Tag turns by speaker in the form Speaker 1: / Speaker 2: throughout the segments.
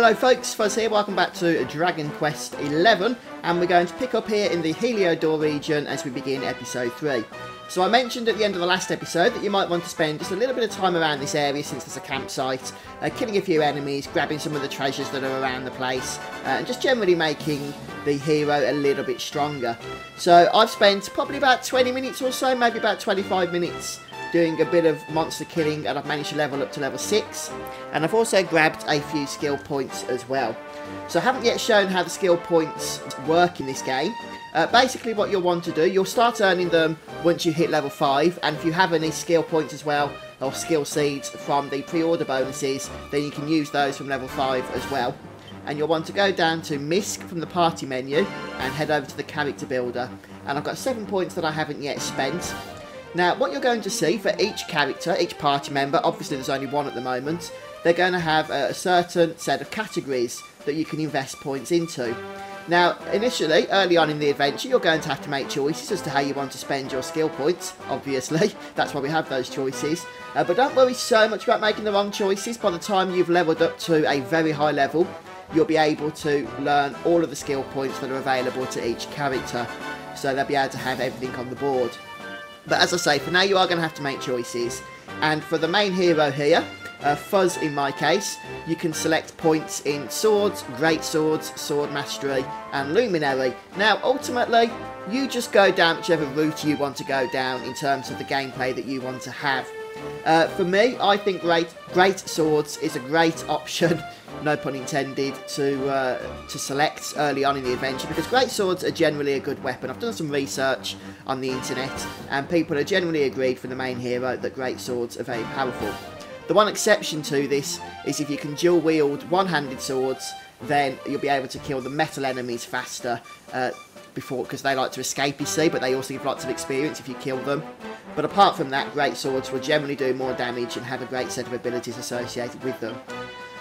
Speaker 1: Hello folks, Fuzz here, welcome back to Dragon Quest XI, and we're going to pick up here in the Heliodor region as we begin episode 3. So I mentioned at the end of the last episode that you might want to spend just a little bit of time around this area since there's a campsite, killing a few enemies, grabbing some of the treasures that are around the place, and just generally making the hero a little bit stronger. So I've spent probably about 20 minutes or so, maybe about 25 minutes doing a bit of monster killing, and I've managed to level up to level 6, and I've also grabbed a few skill points as well. So I haven't yet shown how the skill points work in this game. Basically what you'll want to do, you'll start earning them once you hit level 5, and if you have any skill points as well, or skill seeds from the pre-order bonuses, then you can use those from level 5 as well. And you'll want to go down to MISC from the party menu and head over to the character builder, and I've got 7 points that I haven't yet spent. Now, what you're going to see for each character, each party member, obviously there's only one at the moment, they're going to have a certain set of categories that you can invest points into. Now, initially, early on in the adventure, you're going to have to make choices as to how you want to spend your skill points, obviously. That's why we have those choices. But don't worry so much about making the wrong choices. By the time you've leveled up to a very high level, you'll be able to learn all of the skill points that are available to each character. So they'll be able to have everything on the board. But as I say, for now you are going to have to make choices. And for the main hero here, Fuzz in my case, you can select points in Swords, Great Swords, Sword Mastery and Luminary. Now ultimately, you just go down whichever route you want to go down in terms of the gameplay that you want to have. For me, I think Great Swords is a great option, no pun intended, to select early on in the adventure, because Great Swords are generally a good weapon. I've done some research on the internet, and people are generally agreed for the main hero that Great Swords are very powerful. The one exception to this is if you can dual wield one-handed swords, then you'll be able to kill the metal enemies faster, because they like to escape, you see, but they also give lots of experience if you kill them. But apart from that, Great Swords will generally do more damage and have a great set of abilities associated with them.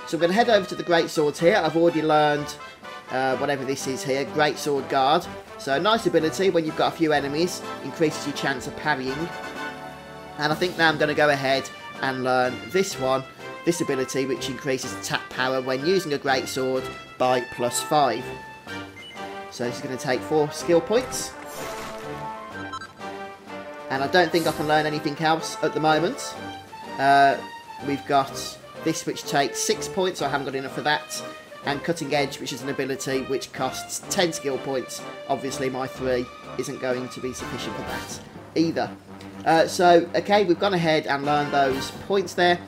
Speaker 1: So I'm going to head over to the Great Swords here. I've already learned whatever this is here, Great Sword Guard. So a nice ability when you've got a few enemies, increases your chance of parrying. And I think now I'm going to go ahead and learn this one, this ability, which increases attack power when using a Great Sword by +5. So this is going to take 4 skill points. And I don't think I can learn anything else at the moment. We've got this, which takes 6 points, so I haven't got enough for that. And Cutting Edge, which is an ability which costs 10 skill points. Obviously my 3 isn't going to be sufficient for that either. Okay, we've gone ahead and learned those points there.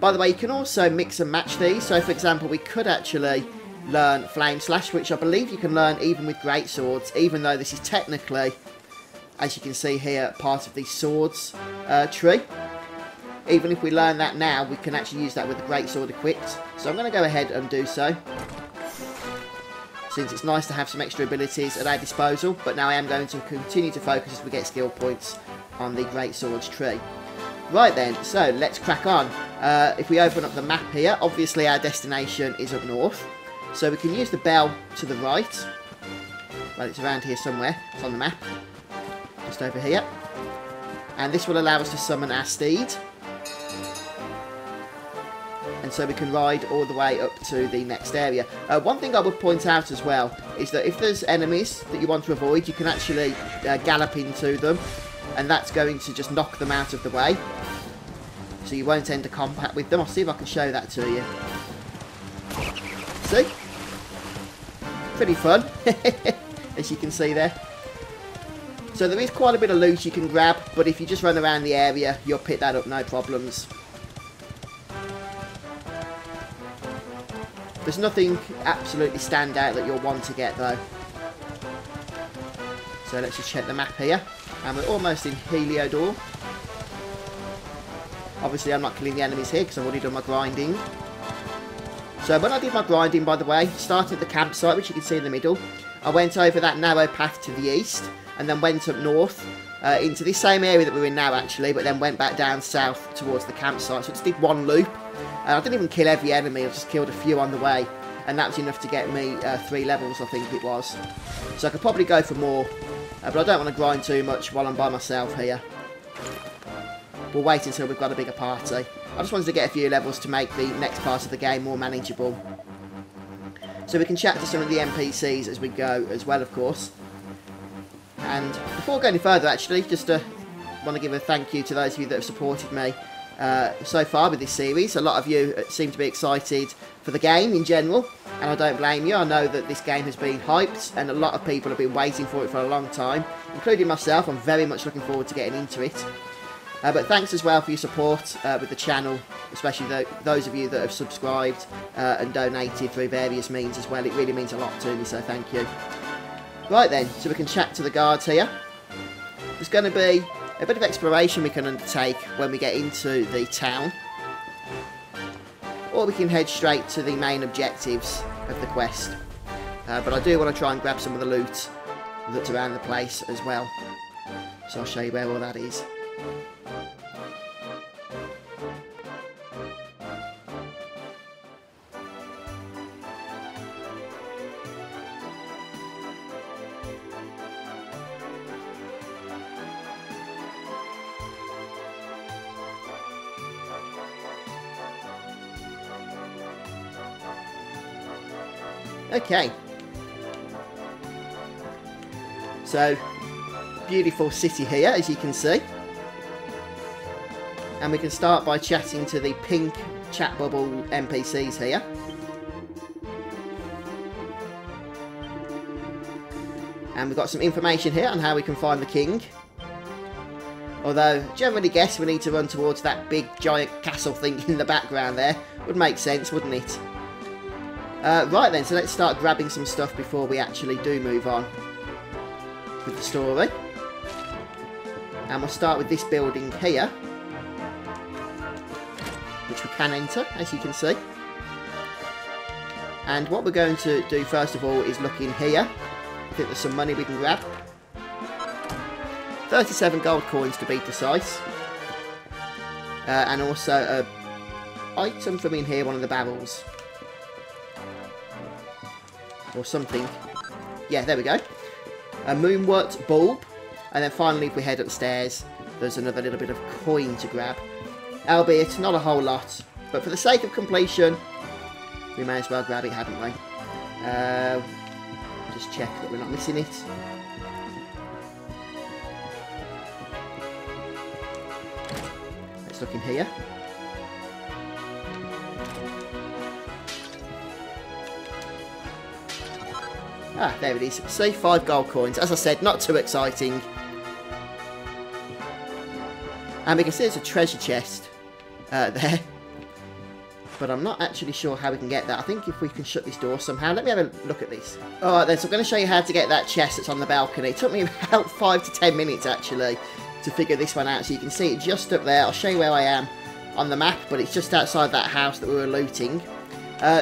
Speaker 1: By the way, you can also mix and match these. So for example, we could actually learn Flame Slash, which I believe you can learn even with Great Swords, even though this is technically, as you can see here, part of the Swords tree. Even if we learn that now, we can actually use that with the Great Sword equipped. So I'm going to go ahead and do so, since it's nice to have some extra abilities at our disposal. But now I am going to continue to focus as we get skill points on the Great Swords tree. Right then, so let's crack on. If we open up the map here, obviously our destination is up north. So we can use the bell to the right. Well, it's around here somewhere. It's on the map. Just over here. And this will allow us to summon our steed. And so we can ride all the way up to the next area. One thing I would point out as well is that if there's enemies that you want to avoid, you can actually gallop into them. And that's going to just knock them out of the way. So you won't enter combat with them. I'll see if I can show that to you. See? Pretty fun, as you can see there. So there is quite a bit of loot you can grab, but if you just run around the area, you'll pick that up no problems. There's nothing absolutely stand out that you'll want to get though. So let's just check the map here. And we're almost in Heliodor. Obviously I'm not killing the enemies here because I've already done my grinding. So when I did my grinding, by the way, started at the campsite, which you can see in the middle, I went over that narrow path to the east and then went up north into this same area that we're in now actually, but then went back down south towards the campsite. So I just did one loop. And I didn't even kill every enemy, I just killed a few on the way. And that was enough to get me 3 levels, I think it was. So I could probably go for more, but I don't want to grind too much while I'm by myself here. We'll wait until we've got a bigger party. I just wanted to get a few levels to make the next part of the game more manageable. so we can chat to some of the NPCs as we go as well, of course. And before going any further, actually, just want to give a thank you to those of you that have supported me so far with this series. A lot of you seem to be excited for the game in general, and I don't blame you. I know that this game has been hyped, and a lot of people have been waiting for it for a long time, including myself. I'm very much looking forward to getting into it. But thanks as well for your support with the channel, especially those of you that have subscribed and donated through various means as well. It really means a lot to me, so thank you. Right then, so we can chat to the guards here. There's going to be a bit of exploration we can undertake when we get into the town, or we can head straight to the main objectives of the quest. But I do want to try and grab some of the loot that's around the place as well, so I'll show you where all that is. Okay, so beautiful city here, as you can see, and we can start by chatting to the pink chat bubble NPCs here. And we've got some information here on how we can find the king, although generally guess we need to run towards that big giant castle thing in the background there. Would make sense, wouldn't it? Right then, so let's start grabbing some stuff before we actually do move on with the story. And we'll start with this building here, which we can enter, as you can see. And what we're going to do first of all is look in here. I think there's some money we can grab. 37 gold coins to be precise. And also an item from in here, one of the barrels. Or something. Yeah, there we go. A moonwort bulb. And then finally, if we head upstairs, there's another little bit of coin to grab. Albeit, not a whole lot. But for the sake of completion, we may as well grab it, hadn't we? Just check that we're not missing it. Let's look in here. Ah, there it is. See, 5 gold coins. As I said, not too exciting. And we can see there's a treasure chest there. But I'm not actually sure how we can get that. I think if we can shut this door somehow. Let me have a look at this. Alright then, so I'm going to show you how to get that chest that's on the balcony. It took me about 5 to 10 minutes actually to figure this one out. So you can see it just up there. I'll show you where I am on the map, but it's just outside that house that we were looting.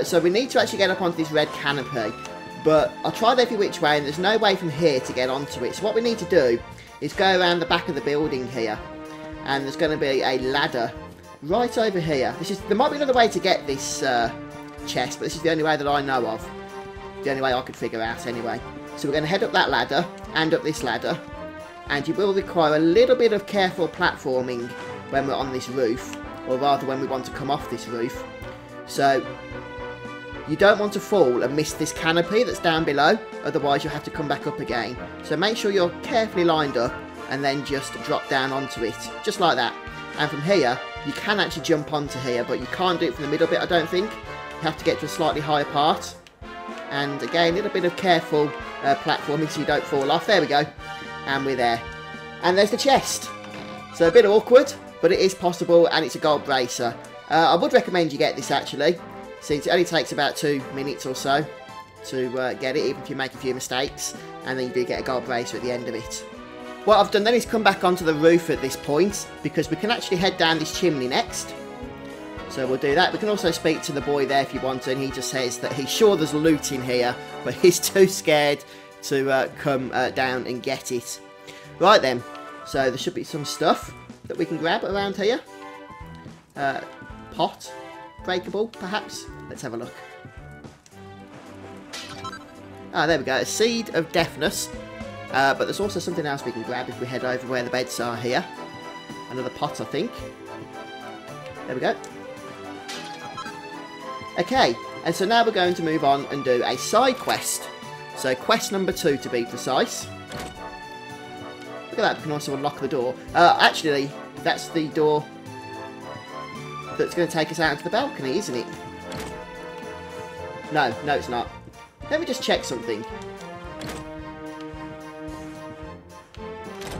Speaker 1: So we need to actually get up onto this red canopy. But I tried every which way and there's no way from here to get onto it. So what we need to do is go around the back of the building here. And there's going to be a ladder right over here. There might be another way to get this chest, but this is the only way that I know of. The only way I could figure out anyway. So we're going to head up that ladder and up this ladder. And you will require a little bit of careful platforming when we're on this roof. Or rather when we want to come off this roof. So you don't want to fall and miss this canopy that's down below, otherwise you'll have to come back up again. So make sure you're carefully lined up and then just drop down onto it, just like that. And from here, you can actually jump onto here, but you can't do it from the middle bit, I don't think. You have to get to a slightly higher part. And again, a little bit of careful platforming so you don't fall off. There we go. And we're there. And there's the chest. So a bit awkward, but it is possible, and it's a gold bracer. I would recommend you get this actually, since it only takes about 2 minutes or so to get it, even if you make a few mistakes, and then you do get a gold bracer at the end of it. What I've done then is come back onto the roof at this point, because we can actually head down this chimney next. So we'll do that. We can also speak to the boy there if you want to, and he just says that he's sure there's loot in here, but he's too scared to come down and get it. Right then, so there should be some stuff that we can grab around here. Pot. Breakable, perhaps? Let's have a look. Ah, there we go. A seed of deafness. But there's also something else we can grab if we head over where the beds are here. Another pot, I think. There we go. Okay, and so now we're going to move on and do a side quest. So quest number 2 to be precise. Look at that, we can also unlock the door. Actually, that's the door that's going to take us out into the balcony, isn't it? No, it's not. Let me just check something.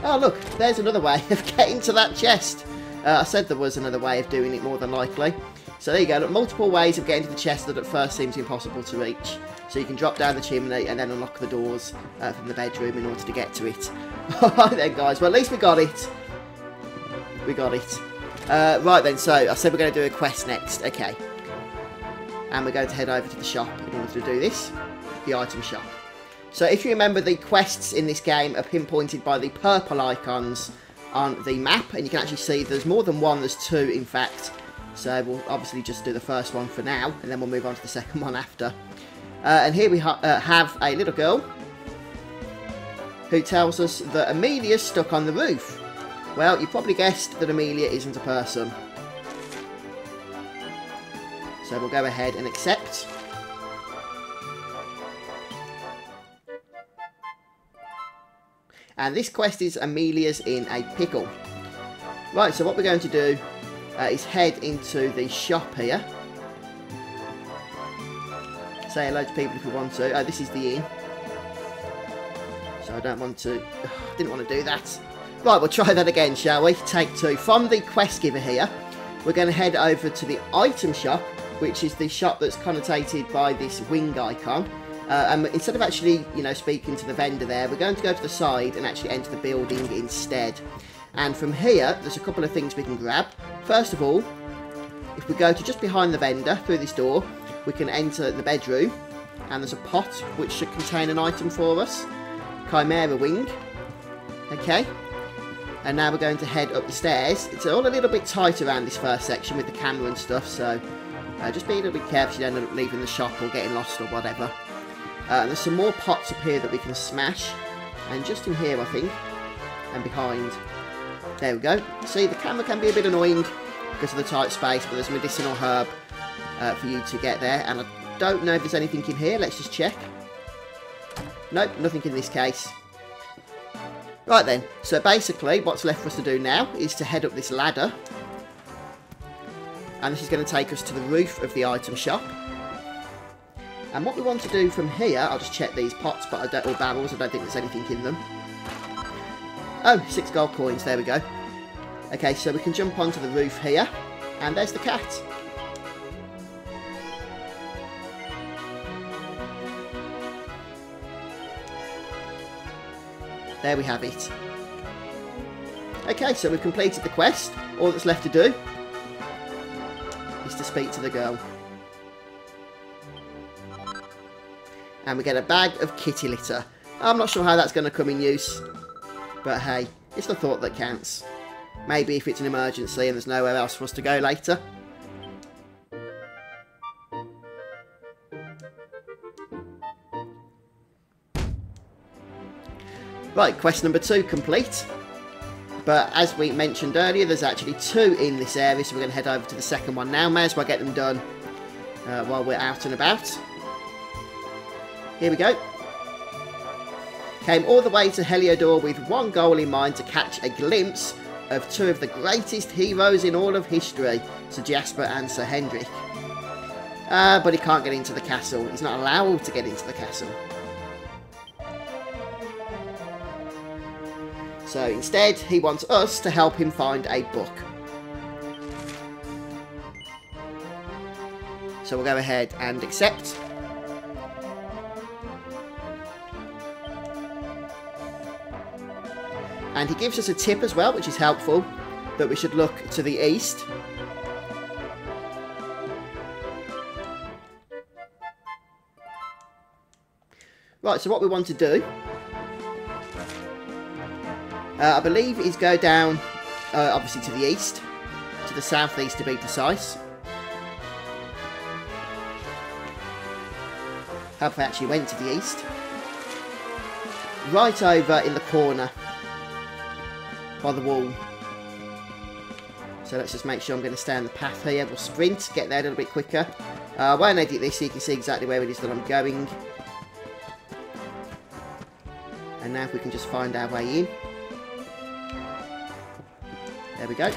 Speaker 1: Oh look, there's another way of getting to that chest. I said there was another way of doing it, more than likely. So there you go, look, multiple ways of getting to the chest that at first seems impossible to reach. So you can drop down the chimney and then unlock the doors from the bedroom in order to get to it. Alright then guys, well at least we got it. We got it. Right then, so I said we're going to do a quest next, okay. And we're going to head over to the shop in order to do this, the item shop. So if you remember, the quests in this game are pinpointed by the purple icons on the map, and you can actually see there's more than one, there's 2 in fact. So we'll obviously just do the first one for now, and then we'll move on to the second one after. And here we have a little girl who tells us that Amelia's stuck on the roof. Well, you probably guessed that Amelia isn't a person. So we'll go ahead and accept. And this quest is Amelia's in a pickle. Right, so what we're going to do is head into the shop here. Say hello to people if we want to. Oh, this is the inn. So I don't want to... didn't want to do that. Right, we'll try that again, shall we? Take 2. From the quest giver here, we're going to head over to the item shop, which is the shop that's connotated by this wing icon. And instead of actually, speaking to the vendor there, we're going to go to the side and actually enter the building instead. And from here, there's a couple of things we can grab. First of all, if we go to just behind the vendor through this door, we can enter the bedroom. And there's a pot which should contain an item for us. Chimera Wing. Okay. And now we're going to head up the stairs. It's all a little bit tight around this first section with the camera and stuff, so just be a little bit careful so you don't end up leaving the shop or getting lost or whatever. And there's some more pots up here that we can smash. And just in here, I think, and behind. There we go. See, the camera can be a bit annoying because of the tight space, but there's medicinal herb for you to get there. And I don't know if there's anything in here. Let's just check. Nope, nothing in this case. Right then, so basically what's left for us to do now is to head up this ladder. And this is going to take us to the roof of the item shop. And what we want to do from here, I'll just check these pots, but or barrels, I don't think there's anything in them. Oh, 6 gold coins, there we go. Okay, so we can jump onto the roof here, and there's the cat. There we have it. Okay, so we've completed the quest. All that's left to do is to speak to the girl. And we get a bag of kitty litter. I'm not sure how that's going to come in use. But hey, it's the thought that counts. Maybe if it's an emergency and there's nowhere else for us to go later. Right, quest number 2 complete. But as we mentioned earlier, there's actually 2 in this area, so we're going to head over to the second one now. May as well get them done while we're out and about. Here we go. Came all the way to Heliodor with one goal in mind: to catch a glimpse of 2 of the greatest heroes in all of history, Sir Jasper and Sir Hendrik. But he can't get into the castle. He's not allowed to get into the castle. So instead, he wants us to help him find a book. So we'll go ahead and accept. And he gives us a tip as well, which is helpful, that we should look to the east. Right, so what we want to do, I believe, is go down, obviously to the east, to the southeast to be precise. How if I actually went to the east? Right over in the corner by the wall. So let's just make sure I'm going to stay on the path here. We'll sprint, get there a little bit quicker. I won't edit this so you can see exactly where it is that I'm going. And now if we can just find our way in. There we go.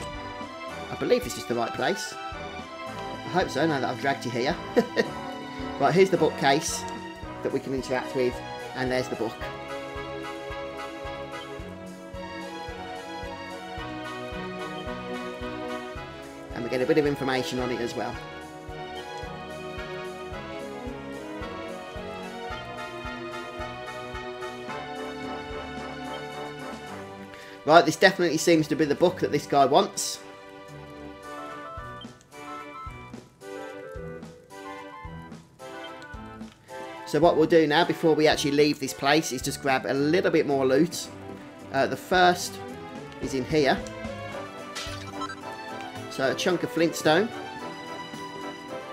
Speaker 1: I believe this is the right place. I hope so, now that I've dragged you here. Right, here's the bookcase that we can interact with, and there's the book. And we get a bit of information on it as well. Right, this definitely seems to be the book that this guy wants. So what we'll do now, before we actually leave this place, is just grab a little bit more loot. The first is in here. So a chunk of flintstone.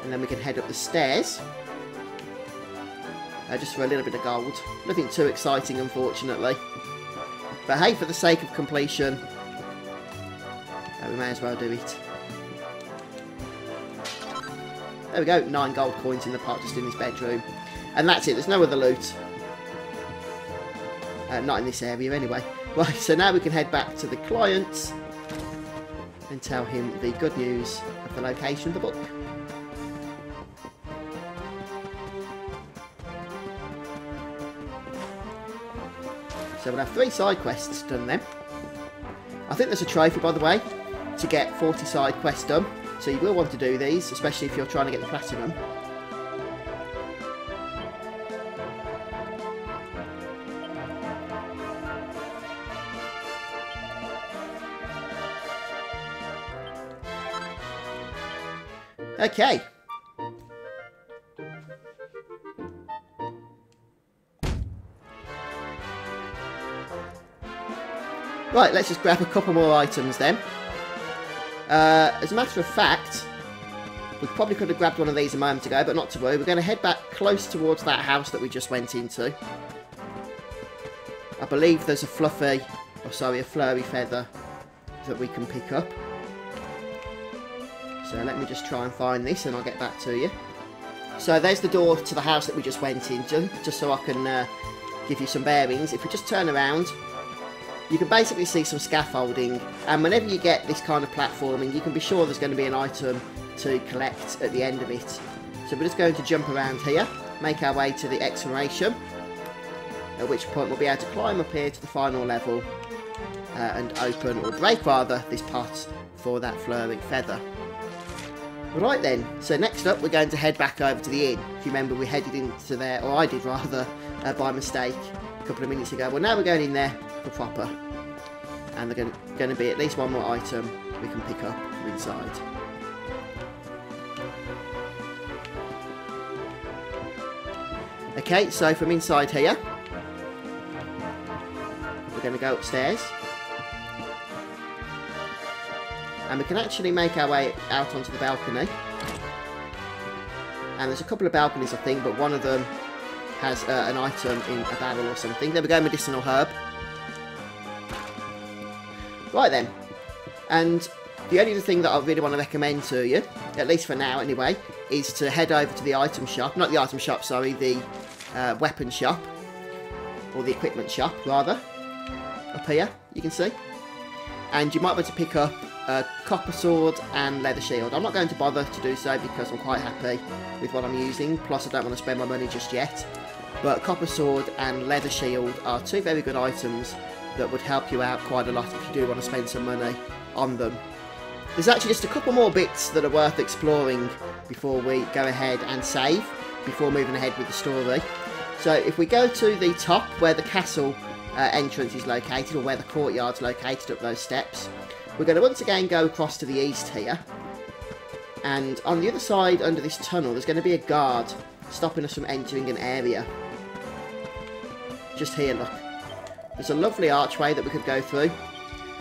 Speaker 1: And then we can head up the stairs. Just for a little bit of gold. Nothing too exciting, unfortunately. But hey, for the sake of completion, we may as well do it. There we go, 9 gold coins in the pot just in this bedroom. And that's it, there's no other loot. Not in this area anyway. Right, so now we can head back to the client and tell him the good news of the location of the book. So we'll have 3 side quests done then. I think there's a trophy, by the way, to get 40 side quests done. So you will want to do these, especially if you're trying to get the platinum. Okay. Right, let's just grab a couple more items then. As a matter of fact, we probably could have grabbed one of these a moment ago, but not to worry. We're going to head back close towards that house that we just went into. I believe there's a flurry feather that we can pick up. So let me just try and find this and I'll get back to you. So there's the door to the house that we just went into, just so I can give you some bearings. If we just turn around, you can basically see some scaffolding, and whenever you get this kind of platforming, you can be sure there's going to be an item to collect at the end of it. So we're just going to jump around here, make our way to the exploration, at which point we'll be able to climb up here to the final level and open, or break rather, this pot for that flurry feather. Right then, so next up we're going to head back over to the inn. If you remember, we headed into there, or I did rather, by mistake a couple of minutes ago. Well, now we're going in there for proper, and there's going to be at least one more item we can pick up from inside. Okay, so from inside here, we're going to go upstairs. And we can actually make our way out onto the balcony. And there's a couple of balconies, I think, but one of them has an item in a barrel or something. There we go, medicinal herb. Right then. And the only other thing that I really want to recommend to you, at least for now anyway, is to head over to the item shop. Not the item shop, sorry, the weapon shop. Or the equipment shop, rather. Up here, you can see. And you might want to pick up a copper sword and leather shield. I'm not going to bother to do so because I'm quite happy with what I'm using, plus I don't want to spend my money just yet. But copper sword and leather shield are 2 very good items that would help you out quite a lot if you do want to spend some money on them. There's actually just a couple more bits that are worth exploring before we go ahead and save, before moving ahead with the story. So if we go to the top where the castle entrance is located, or where the courtyard's located up those steps, we're going to once again go across to the east here, and on the other side under this tunnel there's going to be a guard stopping us from entering an area. Just here, look. There's a lovely archway that we could go through,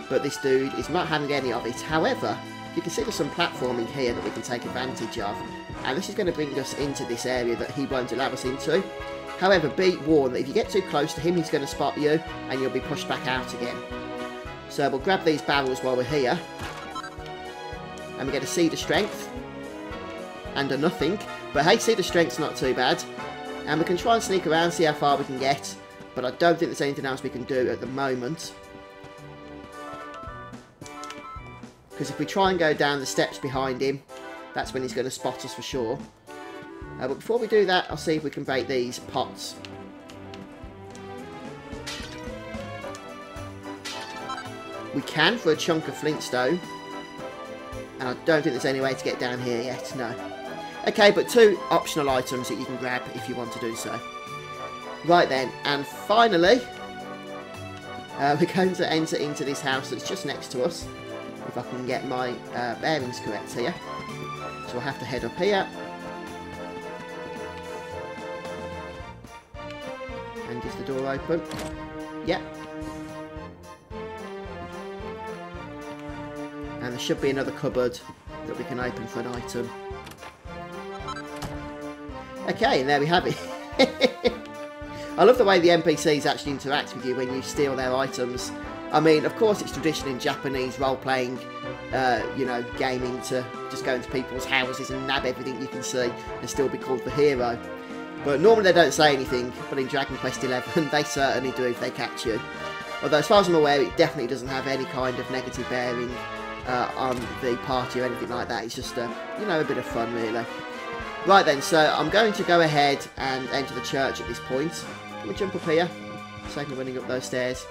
Speaker 1: but this dude is not having any of it. However, you can see there's some platforming here that we can take advantage of, and this is going to bring us into this area that he won't allow us into. However, be warned that if you get too close to him, he's going to spot you and you'll be pushed back out again. So we'll grab these barrels while we're here. and we get a seed of strength and a nothing. But hey, seed of strength's not too bad. And we can try and sneak around, see how far we can get. But I don't think there's anything else we can do at the moment. Because if we try and go down the steps behind him, that's when he's going to spot us for sure. But before we do that, I'll see if we can break these pots. We can for a chunk of flintstone. And I don't think there's any way to get down here yet, no. Okay, but 2 optional items that you can grab if you want to do so. Right then, and finally, we're going to enter into this house that's just next to us. If I can get my bearings correct here. So we'll have to head up here. And is the door open? Yep. And there should be another cupboard that we can open for an item. Okay, and there we have it. I love the way the NPCs actually interact with you when you steal their items. I mean, of course it's tradition in Japanese role-playing, you know, gaming to just go into people's houses and nab everything you can see and still be called the hero. But normally they don't say anything, but in Dragon Quest XI they certainly do if they catch you. Although as far as I'm aware, it definitely doesn't have any kind of negative bearing on the party or anything like that. It's just, you know, a bit of fun really. Right then, so I'm going to go ahead and enter the church at this point. Can we jump up here? Save me running up those stairs.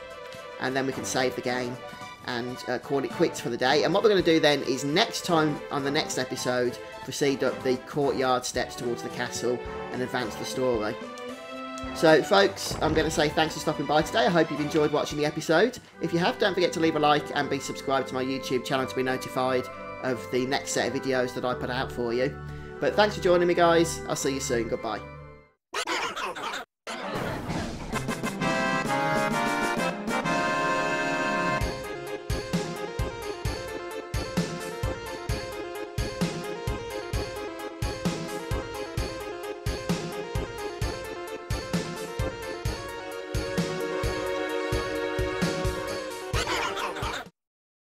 Speaker 1: And then we can save the game and call it quits for the day. And what we're going to do then is next time on the next episode, proceed up the courtyard steps towards the castle and advance the story. So folks, I'm going to say thanks for stopping by today. I hope you've enjoyed watching the episode. If you have, don't forget to leave a like and be subscribed to my YouTube channel to be notified of the next set of videos that I put out for you. But thanks for joining me guys. I'll see you soon. Goodbye.